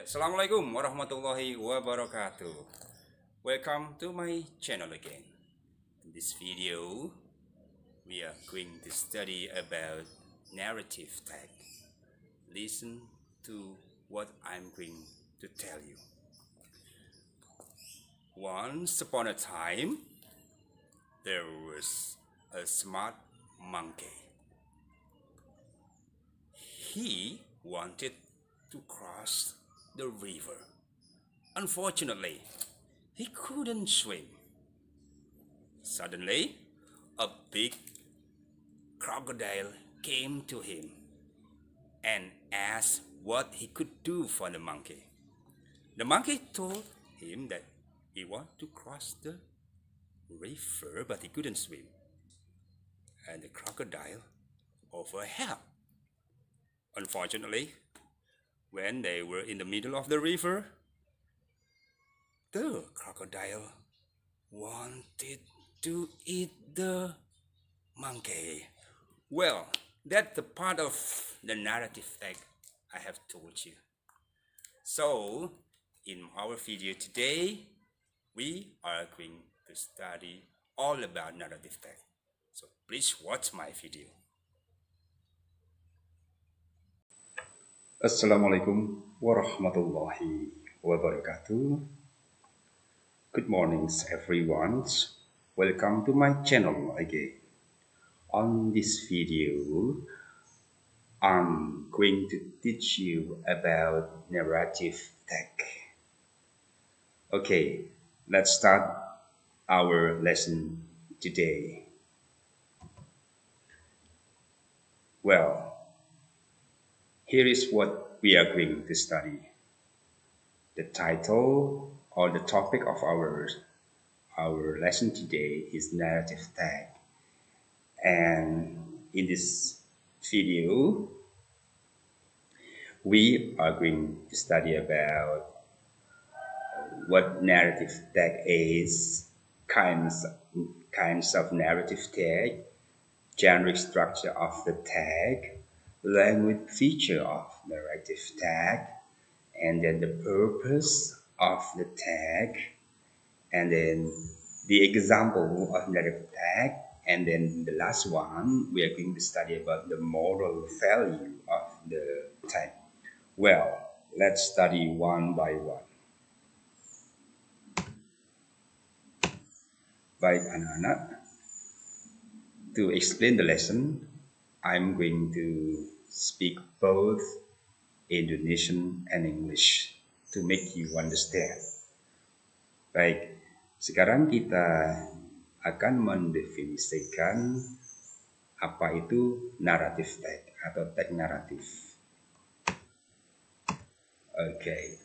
Assalamualaikum warahmatullahi wabarakatuh. Welcome to my channel again. In this video, we are going to study about narrative tag. Listen to what I'm going to tell you. Once upon a time, there was a smart monkey. He wanted to cross the river. Unfortunately, he couldn't swim. Suddenly, a big crocodile came to him and asked what he could do for the monkey. The monkey told him that he wanted to cross the river, but he couldn't swim. And the crocodile offered help. Unfortunately, when they were in the middle of the river, the crocodile wanted to eat the monkey. Well, that's the part of the narrative tag I have told you. So, in our video today, we are going to study all about narrative tag. So, please watch my video. Assalamualaikum warahmatullahi wabarakatuh. Good mornings everyone. Welcome to my channel again. On this video, I'm going to teach you about narrative tag. Okay, let's start our lesson today. Well, here is what we are going to study. The title or the topic of our lesson today is narrative tag. And in this video, we are going to study about what narrative tag is, kinds of narrative tag, generic structure of the tag, language feature of narrative tag, and then the purpose of the tag, and then the example of narrative tag, and then the last one we are going to study about the moral value of the tag. Well, let's study one by one. Baik anak-anak, to explain the lesson, I'm going to speak both Indonesian and English to make you understand. Baik, sekarang kita akan mendefinisikan apa itu narrative tag atau tag naratif. Okay.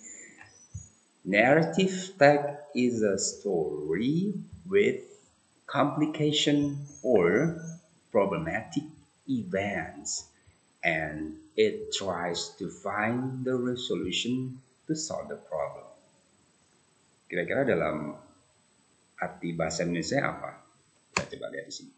Narrative tag is a story with complication or problematic events, and it tries to find the resolution to solve the problem. Kira-kira dalam arti bahasa Indonesia apa? Kita coba lihat di sini.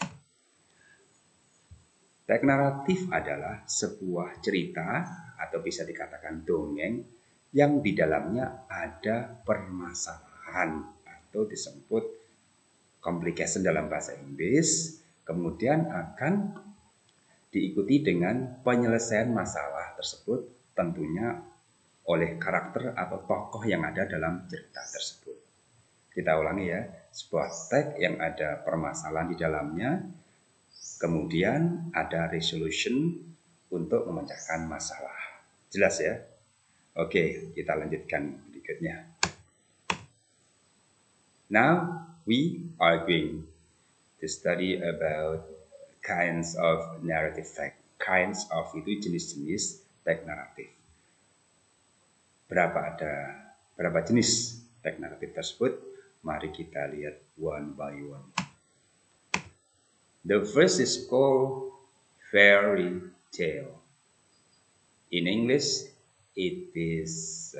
Tag naratif adalah sebuah cerita atau bisa dikatakan dongeng yang di dalamnya ada permasalahan atau disebut complication dalam bahasa Inggris, kemudian akan diikuti dengan penyelesaian masalah tersebut tentunya oleh karakter atau tokoh yang ada dalam cerita tersebut. Kita ulangi ya, sebuah tag yang ada permasalahan di dalamnya, kemudian ada resolution untuk memecahkan masalah. Jelas ya? Oke, kita lanjutkan berikutnya. Now, we are going to study about kinds of narrative tag. Kinds of itu jenis-jenis tag naratif. Berapa jenis tag naratif tersebut? Mari kita lihat one by one. The first is called fairy tale. In English, it is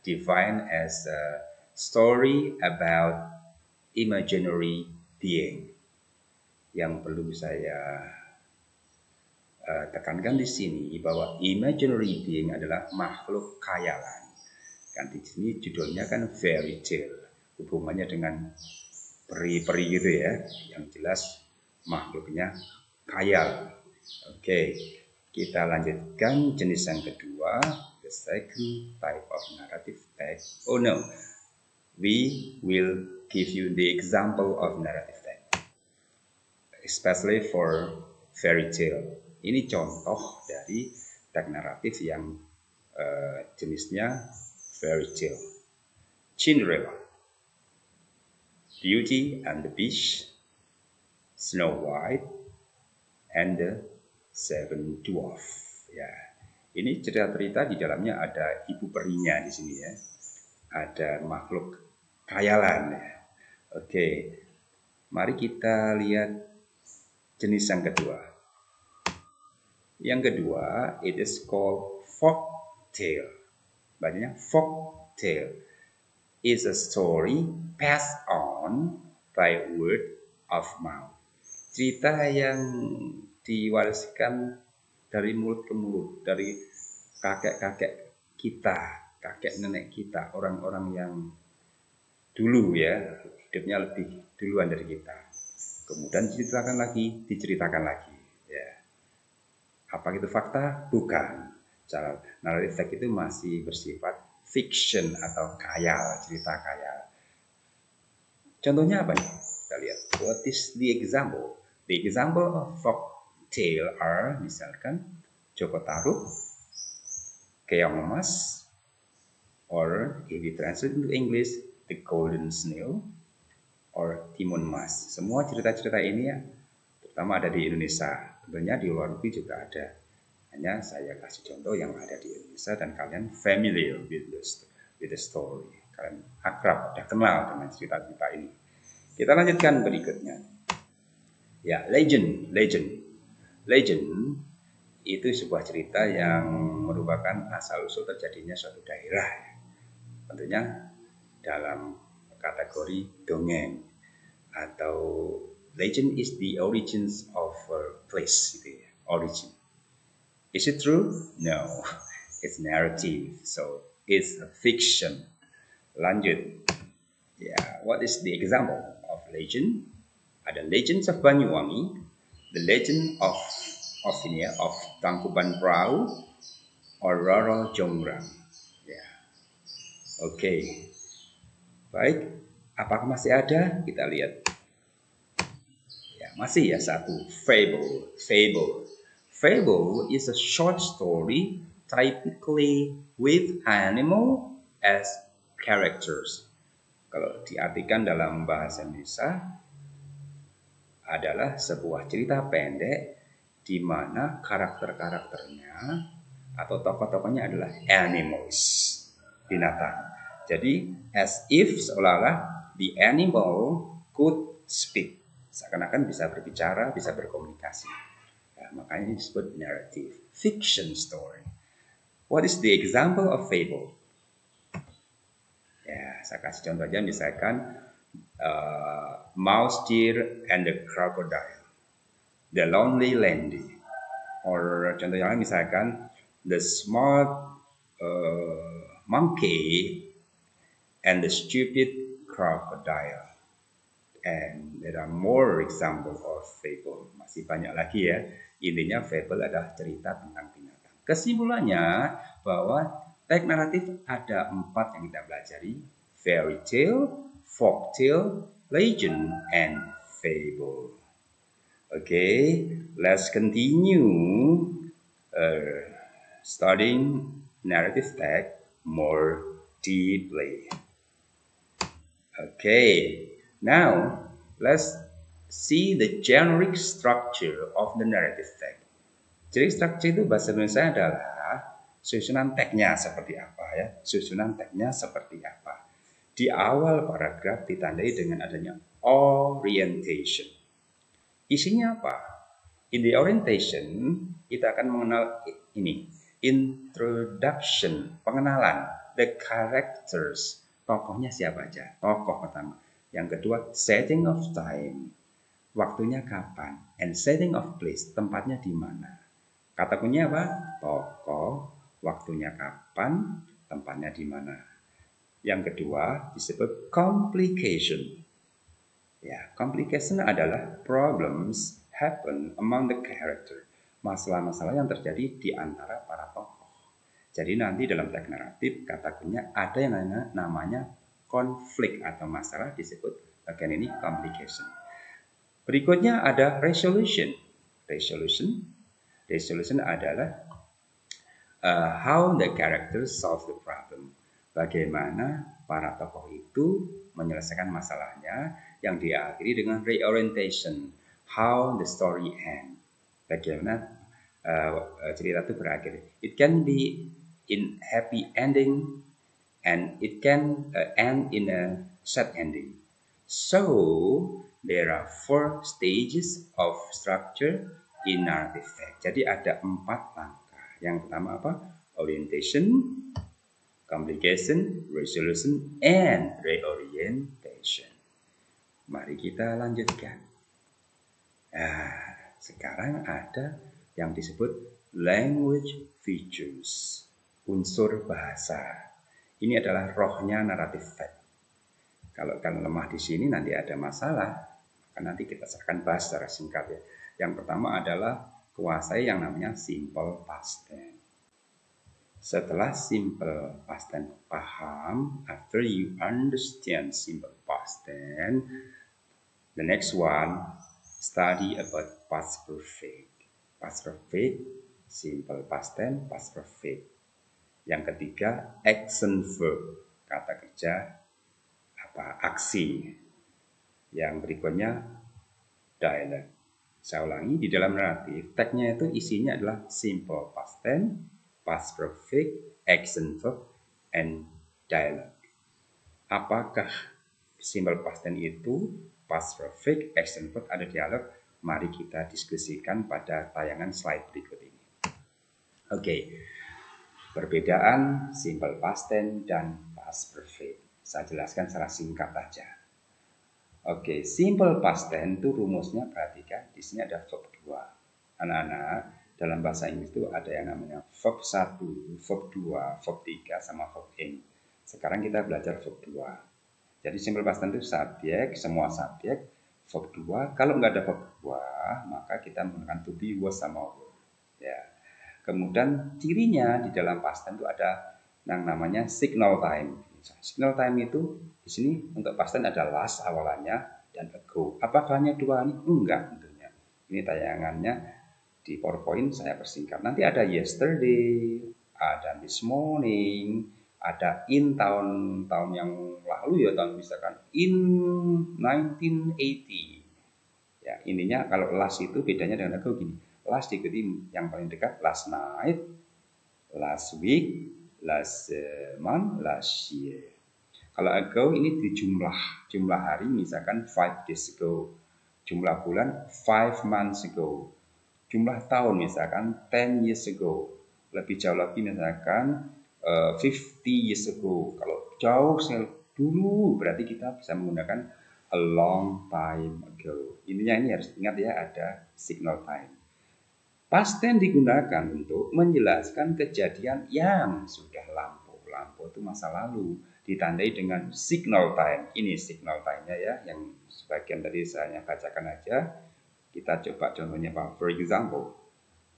defined as a story about imaginary being. Yang perlu saya tekankan di sini bahwa imaginary being adalah makhluk khayalan. Kan di sini judulnya kan fairy tale, hubungannya dengan peri-peri gitu ya, yang jelas makhluknya khayal. Oke, kita lanjutkan jenis yang kedua, the second type of narrative text. Oh no, we will give you the example of narrative text, especially for fairy tale. Ini contoh dari teks naratif yang jenisnya fairy tale. Cinderella, Beauty and the Beast, Snow White, and the Seven Dwarfs. Ya, ini cerita-cerita di dalamnya ada ibu perinya di sini ya, ada makhluk khayalan ya. Oke, mari kita lihat jenis yang kedua. Yang kedua, it is called folk tale. Bacanya folk tale is a story passed on by word of mouth. Cerita yang diwariskan dari mulut ke mulut, dari kakek-kakek kita, kakek nenek kita, orang-orang yang dulu ya, hidupnya lebih duluan dari kita. Kemudian diceritakan lagi. Ya. Apa itu fakta? Bukan. Cara naratif teks itu masih bersifat fiction atau khayal, cerita khayal. Contohnya apa nih? Kita lihat. What is the example? The example of folk tale are misalkan Joko Tarub, Keong Emas, or if we translate into English, The Golden Snail, or Timun Mas. Semua cerita-cerita ini ya, terutama ada di Indonesia. Tentunya di luar negeri juga ada. Hanya saya kasih contoh yang ada di Indonesia dan kalian familiar with the story. Kalian akrab, sudah kenal dengan cerita-cerita ini. Kita lanjutkan berikutnya. Ya, legend itu sebuah cerita yang merupakan asal-usul terjadinya suatu daerah. Tentunya dalam kategori dongeng atau legend is the origins of a place, gitu ya. Origin. Is it true? No, it's narrative, so it's a fiction. Lanjut. Yeah, what is the example of legend? Ada Legends of Banyuwangi, the legend of Tangkuban Perahu, or Roro Jonggrang. Ya, oke. Baik, apakah masih ada? Kita lihat. Ya, masih ya satu. Fable is a short story typically with animal as characters. Kalau diartikan dalam bahasa Indonesia adalah sebuah cerita pendek di mana karakter-karakternya atau tokoh-tokohnya adalah animals, binatang. Jadi as if seolah-olah the animal could speak, seakan-akan bisa berbicara, bisa berkomunikasi. Ya, makanya disebut narrative, fiction story. What is the example of fable? Ya, saya kasih contoh aja, misalkan Mouse, Deer, and the Crocodile, The Lonely Landy, or contoh yang lain misalkan The Smart Monkey and the Stupid Crocodile. And there are more example of fable. Masih banyak lagi ya. Intinya fable adalah cerita tentang binatang. Kesimpulannya bahwa teks naratif ada 4 yang kita pelajari: fairy tale, folk tale, legend, and fable. Okay, let's continue studying narrative text more deeply. Okay, now let's see the generic structure of the narrative text. Jadi struktur itu bahasa Indonesia adalah susunan teksnya seperti apa ya? Susunan teksnya seperti apa? Di awal paragraf ditandai dengan adanya orientation. Isinya apa? In the orientation kita akan mengenal ini, introduction, pengenalan, the characters, tokohnya siapa aja, tokoh pertama. Yang kedua, setting of time, waktunya kapan, and setting of place, tempatnya di mana. Kata kuncinya apa? Tokoh, waktunya kapan, tempatnya di mana. Yang kedua disebut complication. Ya, complication adalah problems happen among the character. Masalah-masalah yang terjadi di antara para tokoh. Jadi nanti dalam teks naratif kata kunci ada yang namanya konflik atau masalah disebut bagian ini complication. Berikutnya ada resolution. Resolution adalah how the character solve the problem. Bagaimana para tokoh itu menyelesaikan masalahnya yang diakhiri dengan reorientation. How the story end. Bagaimana cerita itu berakhir. It can be in happy ending and it can end in a sad ending. So there are 4 stages of structure in narrative text. Jadi ada 4 langkah. Yang pertama apa? Orientation, complication, resolution, and reorientation. Mari kita lanjutkan. Sekarang ada yang disebut language features, unsur bahasa. Ini adalah rohnya naratif text. Kalau kan lemah di sini nanti ada masalah, maka nanti kita akan bahas secara singkat ya. Yang pertama adalah kuasai yang namanya simple past tense. Setelah simple past tense paham, after you understand simple past tense, the next one study about past perfect. Past perfect, simple past tense, past perfect. Yang ketiga action verb, kata kerja aksi. Yang berikutnya dialog. Saya ulangi, di dalam naratif teksnya itu isinya adalah simple past tense, past perfect, action verb, and dialog. Apakah simple past tense itu past perfect, action verb, ada dialog? Mari kita diskusikan pada tayangan slide berikut ini. Oke. Perbedaan simple past tense dan past perfect. Saya jelaskan secara singkat saja. Oke, simple past tense itu rumusnya, perhatikan di sini ada verb 2. Anak-anak, dalam bahasa Inggris itu ada yang namanya verb 1, verb 2, verb 3 sama verb ing. Sekarang kita belajar verb 2. Jadi simple past tense itu subjek, semua subjek, verb 2. Kalau nggak ada verb 2, maka kita menggunakan to be, was sama were. Ya. Kemudian cirinya di dalam past tense itu ada yang namanya signal time. Signal time itu di sini untuk past tense ada last awalannya dan ago. Apakah hanya 2 ini? Enggak tentunya. Ini tayangannya di PowerPoint saya persingkat. Nanti ada yesterday, ada this morning, ada in tahun yang lalu ya, tahun misalkan in 1980. Ya, intinya kalau last itu bedanya dengan ago gini. Last diikuti yang paling dekat last night, last week, last month, last year. Kalau ago ini di jumlah hari misalkan 5 days ago, jumlah bulan 5 months ago, jumlah tahun misalkan 10 years ago, lebih jauh lagi misalkan 50 years ago. Kalau jauh dulu berarti kita bisa menggunakan a long time ago. Intinya ini harus ingat ya, ada signal time. Past tense digunakan untuk menjelaskan kejadian yang sudah lampau. Lampau itu masa lalu. Ditandai dengan signal time. Ini signal time-nya ya, yang sebagian tadi saya bacakan aja. Kita coba contohnya Pak. For example,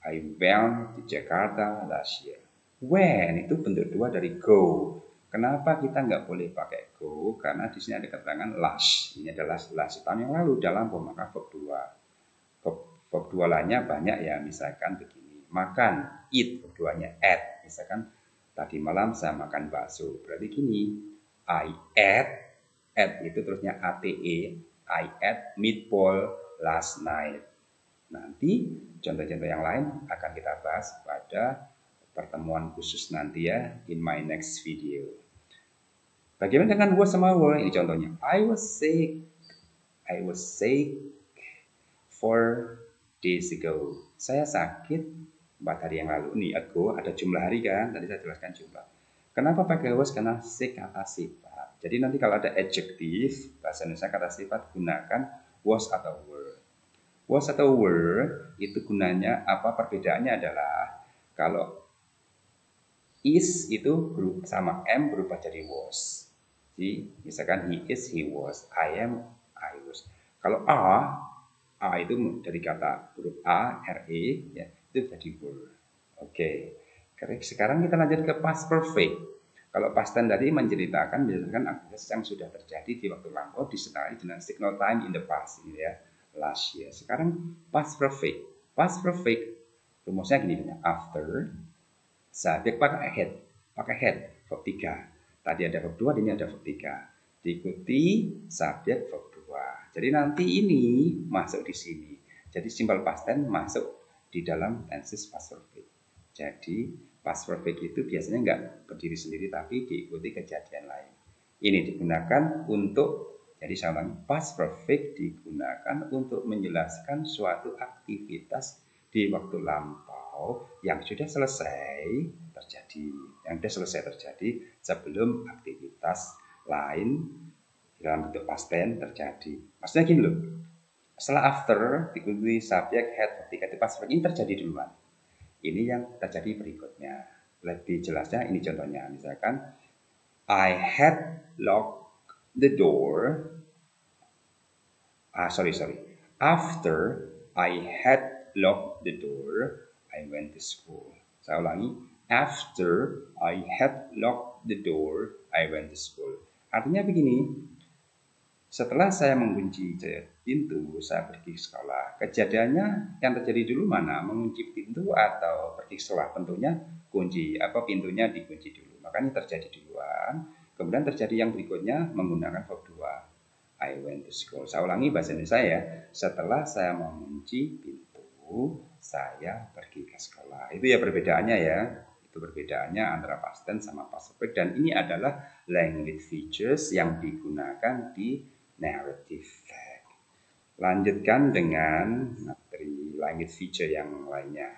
I went to Jakarta last year. When itu bentuk 2 dari go. Kenapa kita nggak boleh pakai go? Karena di sini ada keterangan last. Ini adalah last tahun yang lalu, udah lampau, maka verb 2. Verb 2 lainnya banyak ya, misalkan begini, makan, eat, verb 2-nya ate, misalkan tadi malam saya makan bakso, berarti gini, I ate itu terusnya ate, I ate meatball last night. Nanti contoh-contoh yang lain akan kita bahas pada pertemuan khusus nanti ya, in my next video. Bagaimana dengan was sama were? Ini contohnya, I was sick 4 days ago. Saya sakit 4 hari yang lalu. Nih, ago ada jumlah hari kan? Tadi saya jelaskan jumlah. Kenapa pakai was? Karena sick kata sifat. Jadi nanti kalau ada adjektif, bahasa Indonesia kata sifat, gunakan was atau were. Was atau were itu gunanya apa? Perbedaannya adalah kalau is itu sama am berubah jadi was. Jadi misalkan he is, he was, I am, I was. Kalau A itu dari kata huruf A, RE, ya, itu jadi were. Oke. Sekarang kita lanjut ke past perfect. Kalau past tense tadi menceritakan berdasarkan aktivitas yang sudah terjadi di waktu lampau disertai dengan signal time in the past, ini ya, last year. Sekarang past perfect. Past perfect rumusnya gini, after, subjek pakai head, verb 3. Tadi ada verb 2, ini ada verb 3. Diikuti subjek verb 2. Jadi nanti ini masuk di sini. Jadi simple past tense masuk di dalam tenses past perfect. Jadi past perfect itu biasanya nggak berdiri sendiri tapi diikuti kejadian lain. Ini digunakan untuk, jadi saya ulangi, past perfect digunakan untuk menjelaskan suatu aktivitas di waktu lampau yang sudah selesai terjadi sebelum aktivitas lain dalam bentuk past tense terjadi. Maksudnya gini loh, setelah after diikuti subjek had ketika itu past perfect ini terjadi duluan. Ini yang terjadi berikutnya. Lebih jelasnya ini contohnya, misalkan I had locked the door. After I had locked the door, I went to school. Saya ulangi. After I had locked the door, I went to school. Artinya begini, setelah saya mengunci pintu, saya pergi ke sekolah. Kejadiannya yang terjadi dulu mana? Mengunci pintu atau pergi ke sekolah? Tentunya pintunya dikunci dulu. Makanya terjadi duluan. Kemudian terjadi yang berikutnya menggunakan verb 2. I went to school. Saya ulangi bahasa Indonesia ya. Setelah saya mengunci pintu, saya pergi ke sekolah. Itu ya perbedaannya ya. Itu perbedaannya antara past tense sama past perfect. Dan ini adalah language features yang digunakan di narrative fact. Lanjutkan dengan materi language feature yang lainnya.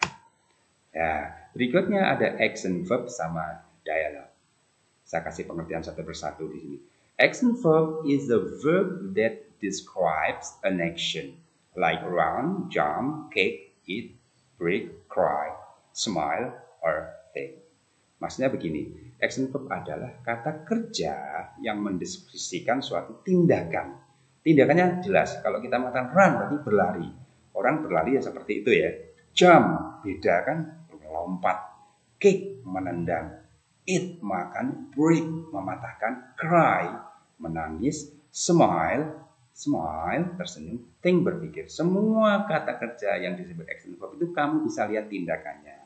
Ya, berikutnya ada action verb sama dialog. Saya kasih pengertian satu persatu di sini. Action verb is a verb that describes an action like run, jump, kick, eat, break, cry, smile, or think. Maksudnya begini, action verb adalah kata kerja yang mendeskripsikan suatu tindakan. Tindakannya jelas. Kalau kita mengatakan run berarti berlari. Orang berlari ya seperti itu ya. Jump beda kan, melompat. Kick menendang. Eat makan, break mematahkan, cry menangis, smile tersenyum, think berpikir. Semua kata kerja yang disebut action verb itu kamu bisa lihat tindakannya.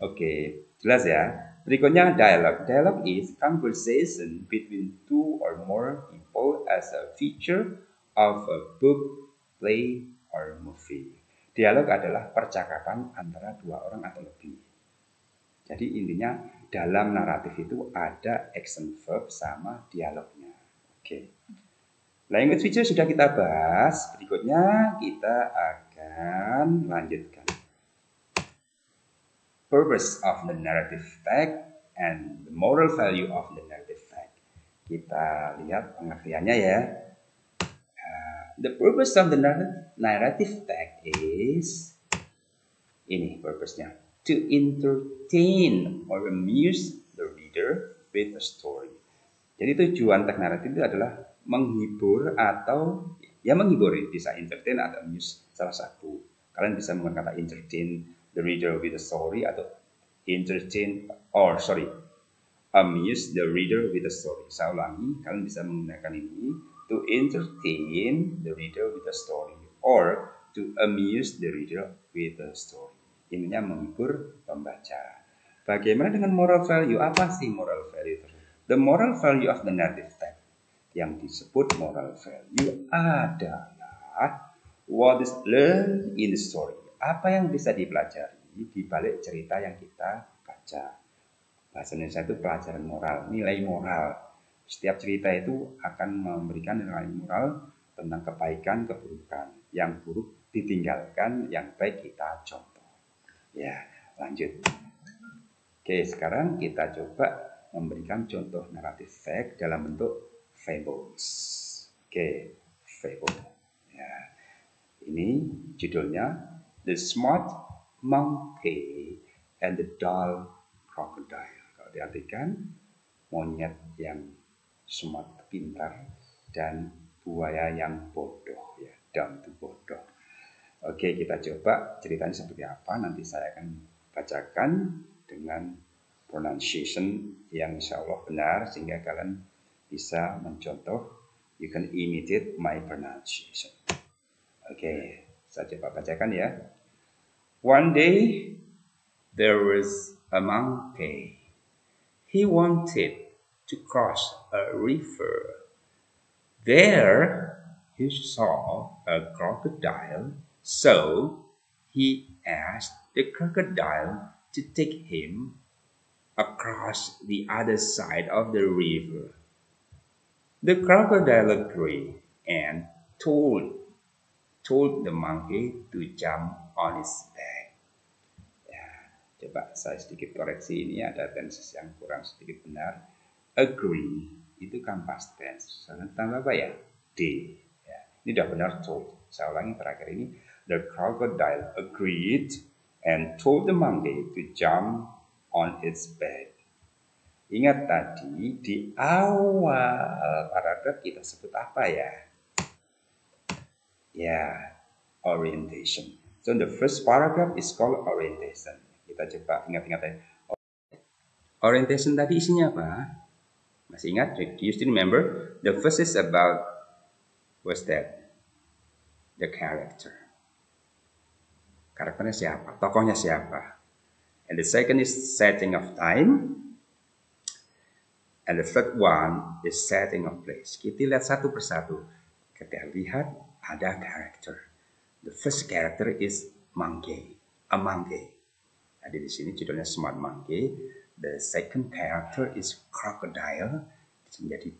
Oke, jelas ya. Berikutnya dialog. Dialog is conversation between two or more people as a feature of a book, play, or movie. Dialog adalah percakapan antara dua orang atau lebih. Jadi intinya dalam naratif itu ada action verb sama dialognya. Oke. Language feature sudah kita bahas. Berikutnya kita akan lanjutkan. Purpose of the narrative fact and the moral value of the narrative fact. Kita lihat pengertiannya ya. The purpose of the narrative fact is, ini purpose-nya, to entertain or amuse the reader with a story. Jadi tujuan teks naratif itu adalah menghibur atau ya menghibur, bisa entertain atau amuse salah satu. Kalian bisa menggunakan kata entertain the reader with a story atau amuse the reader with a story. Saya ulangi, kalian bisa menggunakan ini to entertain the reader with a story or to amuse the reader with a story. Ininya menghibur pembaca. Bagaimana dengan moral value? Apa sih moral value tersebut? The moral value of the narrative text. Yang disebut moral value adalah what is learned in the story. Apa yang bisa dipelajari di balik cerita yang kita baca. Bahasa Indonesia itu pelajaran moral, nilai moral. Setiap cerita itu akan memberikan nilai moral tentang kebaikan, keburukan. Yang buruk ditinggalkan, yang baik kita contoh. Ya, lanjut. Oke, sekarang kita coba memberikan contoh naratif fact dalam bentuk fables. Oke, fable. Ya. Ini judulnya The Smart Monkey and the Dull Crocodile. Kalau diartikan, monyet yang smart pintar, dan buaya yang bodoh ya, dumb itu bodoh. Oke, kita coba ceritanya seperti apa. Nanti saya akan bacakan dengan pronunciation yang insya Allah benar sehingga kalian bisa mencontoh. You can imitate my pronunciation. Oke, saya coba bacakan ya. One day there was a monkey. He wanted to cross a river. There he saw a crocodile, so he asked the crocodile to take him across the other side of the river. The crocodile agreed and told the monkey to jump on his back. Ya, coba saya sedikit koreksi, ini ada tenses yang kurang sedikit benar. Agree itu kan past tense. Tambah apa ya? D. Ya, ini udah benar told. Saya ulangi terakhir ini. The crocodile agreed and told the monkey to jump on its back. Ingat tadi di awal paragraf kita sebut apa ya? Ya, orientation. So the first paragraph is called orientation. Kita coba ingat-ingat ya. Orientation tadi isinya apa? Masih ingat? Do you still remember? The first is about, what's that? The character. Karakternya siapa? Tokohnya siapa? And the second is setting of time. And the third one is setting of place. Kita lihat satu persatu. Kita lihat ada character. The first character is monkey, a monkey. Jadi di sini judulnya Smart Monkey. The second character is crocodile. Jadi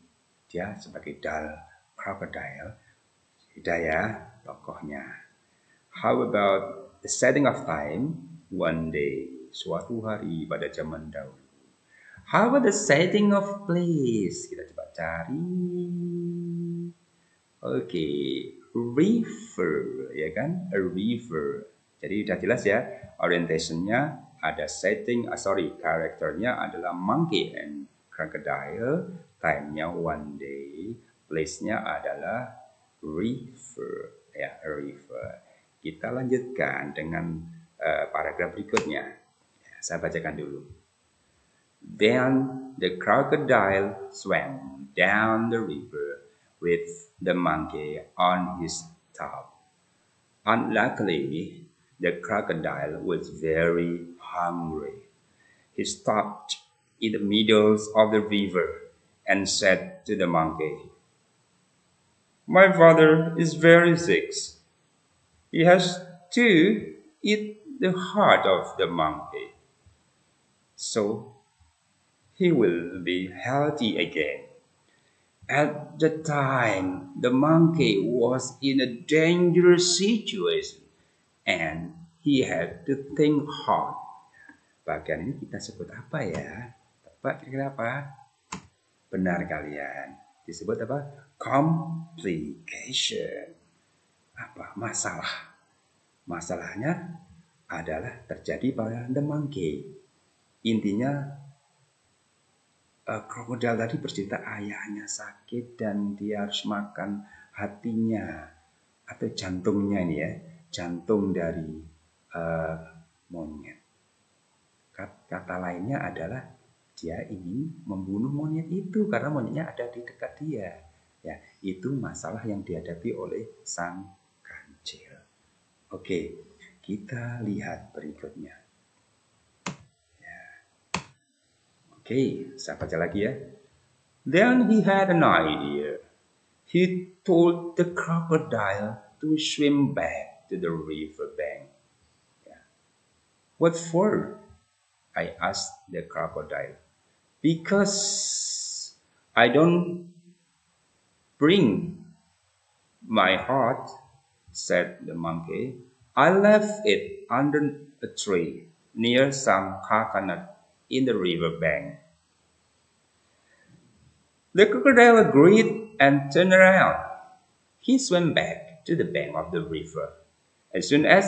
dia sebagai crocodile. Beda ya tokohnya. How about the setting of time? One day, suatu hari pada zaman dahulu. How about the setting of place? Kita coba cari. Oke, river, ya kan? A river. Jadi udah jelas ya, orientationnya ada setting, karakternya adalah monkey and crocodile, time-nya one day, place-nya adalah river, ya, a river. Kita lanjutkan dengan paragraf berikutnya. Ya, saya bacakan dulu. Then the crocodile swam down the river with the monkey on his top. Unluckily, the crocodile was very hungry. He stopped in the middle of the river and said to the monkey, "My father is very sick. He has to eat the heart of the monkey, so he will be healthy again." At the time, the monkey was in a dangerous situation and he had to think hard. Bagian ini kita sebut apa ya? Tebak kira-kira apa? Benar kalian. Disebut apa? Complication. Apa? Masalah. Masalahnya adalah terjadi pada the monkey. Intinya krokodil tadi bercerita ayahnya sakit dan dia harus makan hatinya atau jantungnya ini ya, jantung dari monyet. Kata lainnya adalah dia ingin membunuh monyet itu karena monyetnya ada di dekat dia. Ya, itu masalah yang dihadapi oleh sang kancil. Oke, kita lihat berikutnya. Oke, saya baca lagi ya. Then he had an idea. He told the crocodile to swim back to the river bank. Yeah. What for? I asked the crocodile. Because I don't bring my heart, said the monkey. I left it under a tree near some coconut in the river bank. The crocodile agreed and turned around. He swam back to the bank of the river. As soon as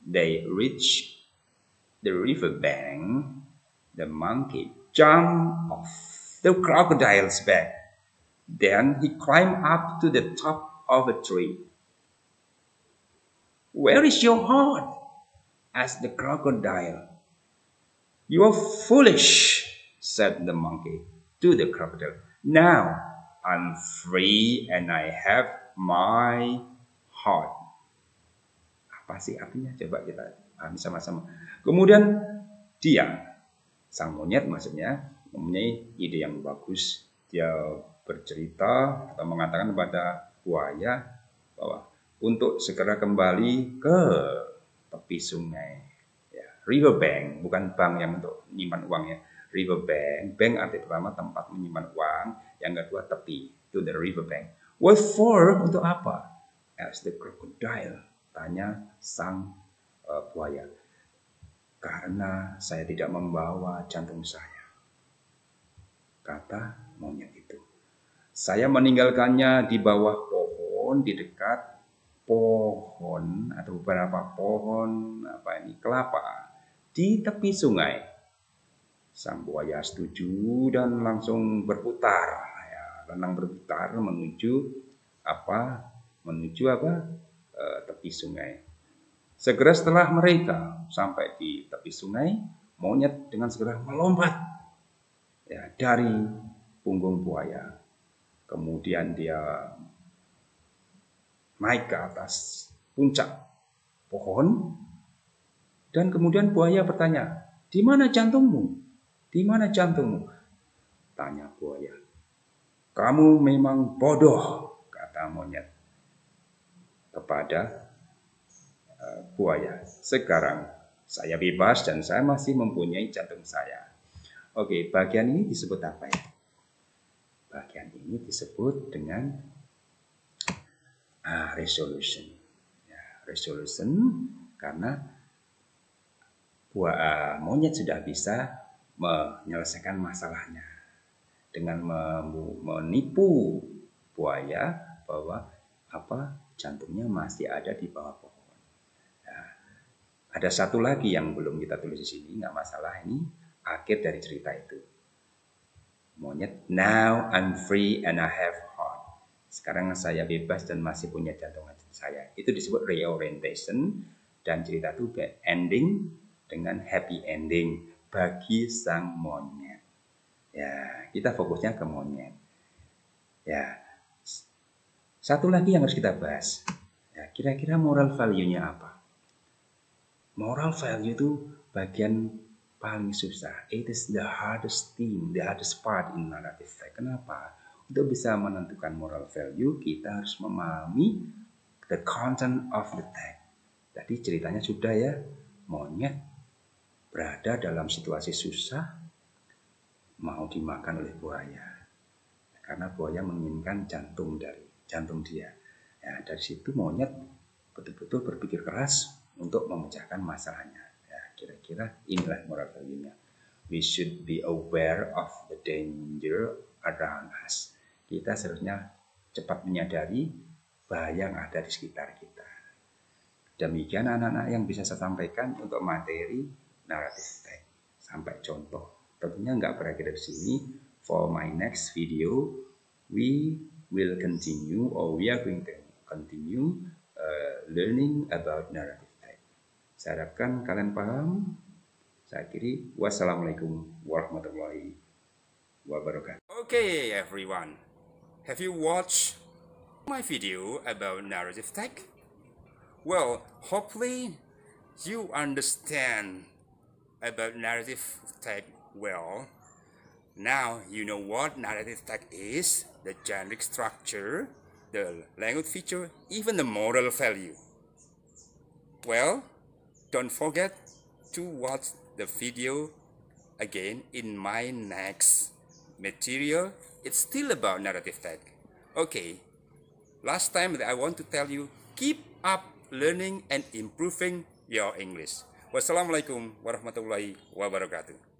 they reached the river bank, the monkey jumped off the crocodile's back Then he climbed up to the top of a tree. "Where is your heart?" asked the crocodile. "You are foolish," said the monkey to the crocodile. "Now I'm free and I have my heart." Apa sih artinya? Coba kita pahami sama-sama. Kemudian dia, sang monyet maksudnya, mempunyai ide yang bagus. Dia bercerita atau mengatakan kepada buaya bahwa untuk segera kembali ke tepi sungai, ya, river bank, bukan bank yang untuk menyimpan uang ya, river bank. Bank arti pertama tempat menyimpan uang, yang kedua tepi, to the river bank. What for? Untuk apa? Asked the crocodile, tanya sang buaya. "Karena saya tidak membawa jantung saya," kata monyet itu. "Saya meninggalkannya di bawah pohon, di dekat pohon atau beberapa pohon kelapa di tepi sungai." Sang buaya setuju dan langsung berputar, ya, renang berputar menuju tepi sungai. Segera setelah mereka sampai di tepi sungai, monyet dengan segera melompat, ya, dari punggung buaya. Kemudian dia naik ke atas puncak pohon, dan kemudian buaya bertanya, "Di mana jantungmu? Di mana jantungmu?" Tanya buaya. "Kamu memang bodoh," kata monyet kepada buaya. "Sekarang saya bebas dan saya masih mempunyai jantung saya." Oke, bagian ini disebut apa ya? Bagian ini disebut dengan resolution. Ya, resolution karena monyet sudah bisa menyelesaikan masalahnya dengan menipu buaya bahwa jantungnya masih ada di bawah pohon. Ada satu lagi yang belum kita tulis di sini, nggak masalah, ini akhir dari cerita itu. Monyet, "Now I'm free and I have heart." Sekarang saya bebas dan masih punya jantung saya. Itu disebut reorientation, dan cerita itu ending dengan happy ending bagi sang monyet. Ya, kita fokusnya ke monyet. Ya, satu lagi yang harus kita bahas. Ya, kira-kira moral value-nya apa? Moral value itu bagian paling susah. It is the hardest thing, the hardest part in narrative fact. Kenapa? Untuk bisa menentukan moral value, kita harus memahami the content of the text. Tadi ceritanya sudah ya, monyet berada dalam situasi susah, mau dimakan oleh buaya. Karena buaya menginginkan jantung dia. Ya, dari situ monyet betul-betul berpikir keras untuk memecahkan masalahnya. Ya, kira-kira inilah moral value-nya. We should be aware of the danger around us. Kita seharusnya cepat menyadari bahaya yang ada di sekitar kita. Demikian anak-anak yang bisa saya sampaikan untuk materi narrative text. Sampai contoh. Tentunya nggak berakhir dari sini. For my next video, we are going to continue learning about narrative. Saya harapkan kalian paham. Saya akhiri. Wassalamualaikum warahmatullahi wabarakatuh. Okay, everyone. Have you watched my video about narrative text? Well, hopefully you understand about narrative text well. Now you know what narrative text is, the generic structure, the language feature, even the moral value. Well, don't forget to watch the video again in my next material. It's still about narrative text. Okay, last time I want to tell you, keep up learning and improving your English. Wassalamualaikum warahmatullahi wabarakatuh.